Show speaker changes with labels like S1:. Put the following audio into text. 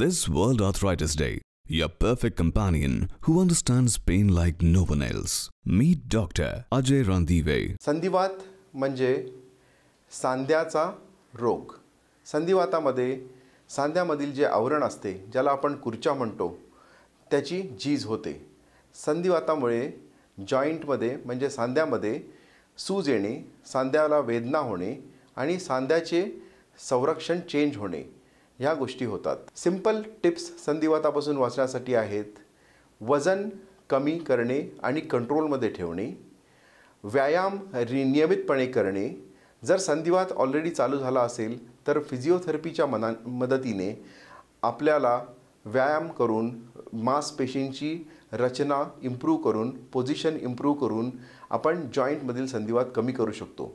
S1: This World Arthritis Day, your perfect companion who understands pain like no one else. Meet Dr. Ajay Randive.
S2: संधिवात म्हणजे सांध्याचा रोग. संधिवातामध्ये सांध्यामधील जे आवरण असते, ज्याला आपण कुर्चा म्हणतो, त्याची झीज होते. संधिवातामुळे जॉइंटमध्ये म्हणजे सांध्यामध्ये सूज येणे, सांध्याला वेदना होणे आणि सांध्याचे संरक्षण चेंज होणे ह्या गोष्टी होतात. सिंपल टिप्स संधिवातापासून वाचण्यासाठी आहेत. वजन कमी करणे आणि कंट्रोलमध्ये ठेवणे, व्यायाम नियमितपणे करणे. जर संधिवात ऑलरेडी चालू झाला असेल तर फिजिओथेरपीच्या मदतीने आपल्याला व्यायाम करून मांसपेशींची रचना इम्प्रूव्ह करून, पोझिशन इम्प्रूव्ह करून आपण जॉईंटमधील संधिवात कमी करू शकतो.